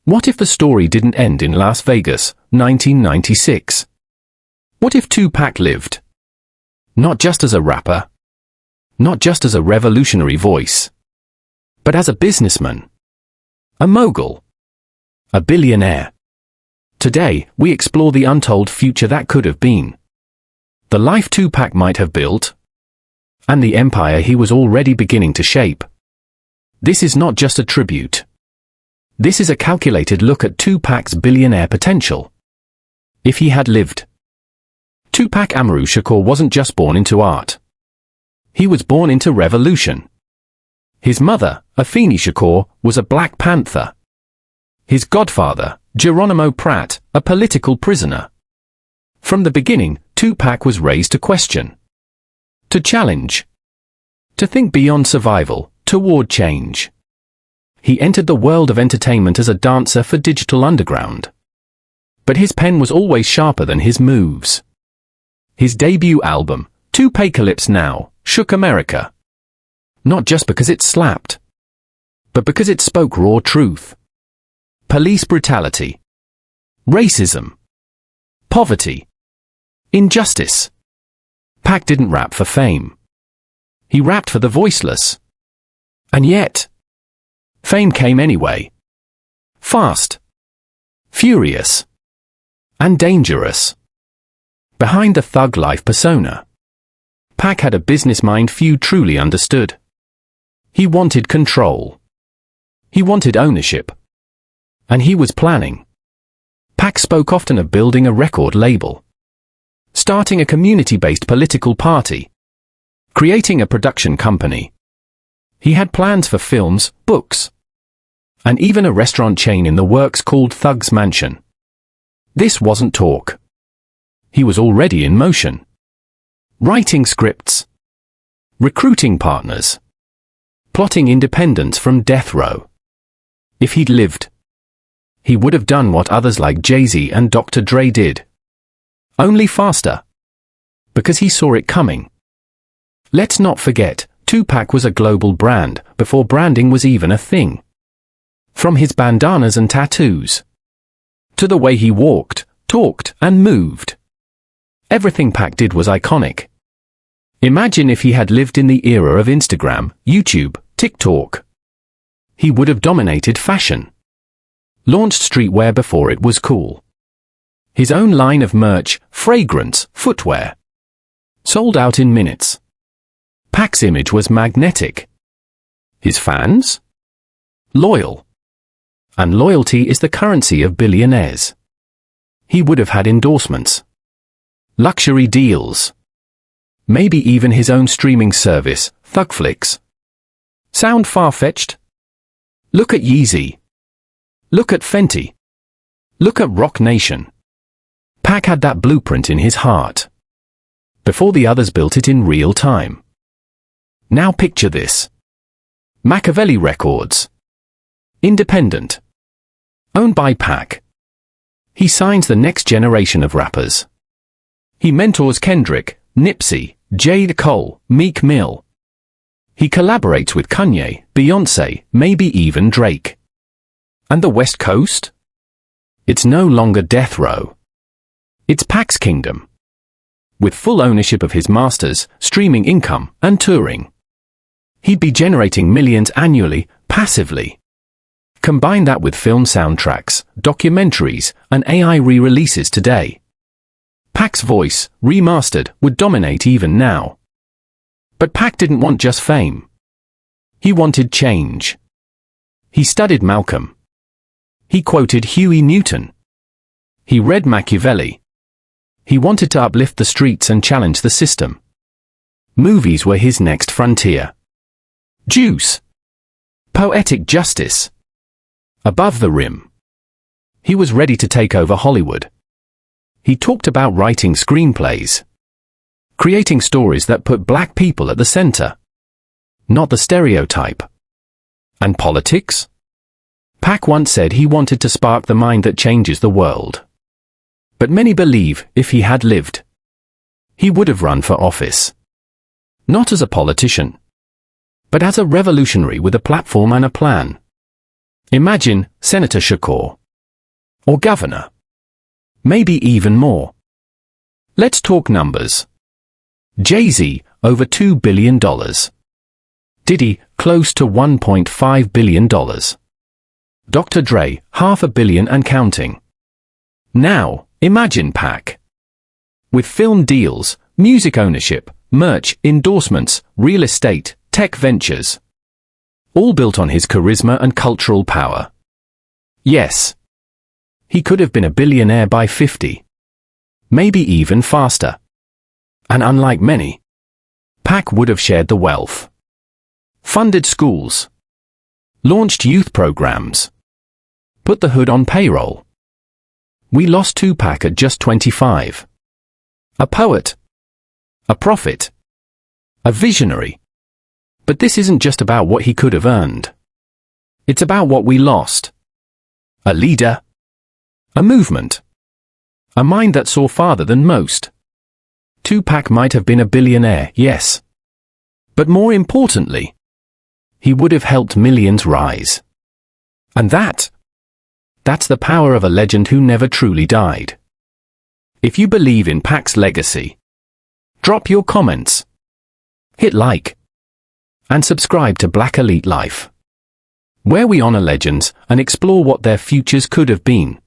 What if the story didn't end in Las Vegas, 1996? What if Tupac lived? Not just as a rapper, not just as a revolutionary voice, but as a businessman, a mogul, a billionaire. Today, we explore the untold future that could have been, the life Tupac might have built, and the empire he was already beginning to shape. This is not just a tribute. This is a calculated look at Tupac's billionaire potential. If he had lived. Tupac Amaru Shakur wasn't just born into art. He was born into revolution. His mother, Afeni Shakur, was a Black Panther. His godfather, Geronimo Pratt, a political prisoner. From the beginning, Tupac was raised to question, to challenge, to think beyond survival, toward change. He entered the world of entertainment as a dancer for Digital Underground. But his pen was always sharper than his moves. His debut album, 2Pac's Now, shook America. Not just because it slapped, but because it spoke raw truth. Police brutality, racism, poverty, injustice. Pac didn't rap for fame. He rapped for the voiceless. And yet, fame came anyway. Fast, furious, and dangerous. Behind the thug life persona, Pac had a business mind few truly understood. He wanted control. He wanted ownership. And he was planning. Pac spoke often of building a record label, starting a community-based political party, creating a production company. He had plans for films, books, and even a restaurant chain in the works called Thug's Mansion. This wasn't talk. He was already in motion. Writing scripts, recruiting partners, plotting independence from death row. If he'd lived, he would have done what others like Jay-Z and Dr. Dre did. Only faster. Because he saw it coming. Let's not forget, Tupac was a global brand before branding was even a thing. From his bandanas and tattoos, to the way he walked, talked, and moved. Everything Pac did was iconic. Imagine if he had lived in the era of Instagram, YouTube, TikTok. He would have dominated fashion. Launched streetwear before it was cool. His own line of merch, fragrance, footwear. Sold out in minutes. Pac's image was magnetic. His fans? Loyal. And loyalty is the currency of billionaires. He would have had endorsements. Luxury deals. Maybe even his own streaming service, Thugflix. Sound far-fetched? Look at Yeezy. Look at Fenty. Look at Roc Nation. Pac had that blueprint in his heart. Before the others built it in real time. Now picture this. Machiavelli Records. Independent. Owned by Pac. He signs the next generation of rappers. He mentors Kendrick, Nipsey, J. Cole, Meek Mill. He collaborates with Kanye, Beyonce, maybe even Drake. And the West Coast? It's no longer death row. It's Pac's kingdom. With full ownership of his masters, streaming income, and touring. He'd be generating millions annually, passively. Combine that with film soundtracks, documentaries, and AI re-releases today. Pac's voice, remastered, would dominate even now. But Pac didn't want just fame. He wanted change. He studied Malcolm. He quoted Huey Newton. He read Machiavelli. He wanted to uplift the streets and challenge the system. Movies were his next frontier. Juice. Poetic justice. Above the rim. He was ready to take over Hollywood. He talked about writing screenplays. Creating stories that put black people at the center. Not the stereotype. And politics? Pac once said he wanted to spark the mind that changes the world. But many believe, if he had lived, he would have run for office. Not as a politician, but as a revolutionary with a platform and a plan. Imagine Senator Shakur. Or governor. Maybe even more. Let's talk numbers. Jay-Z, over $2 billion. Diddy, close to $1.5 billion. Dr. Dre, $500 million and counting. Now, imagine Pac. With film deals, music ownership, merch, endorsements, real estate, tech ventures. All built on his charisma and cultural power. Yes. He could have been a billionaire by 50. Maybe even faster. And unlike many, Pac would have shared the wealth. Funded schools. Launched youth programs. Put the hood on payroll. We lost Tupac at just 25. A poet. A prophet. A visionary. But this isn't just about what he could have earned. It's about what we lost. A leader. A movement. A mind that saw farther than most. Tupac might have been a billionaire, yes. But more importantly, he would have helped millions rise. And that's the power of a legend who never truly died. If you believe in Pac's legacy, drop your comments, hit like, and subscribe to Black Elite Life, where we honor legends and explore what their futures could have been.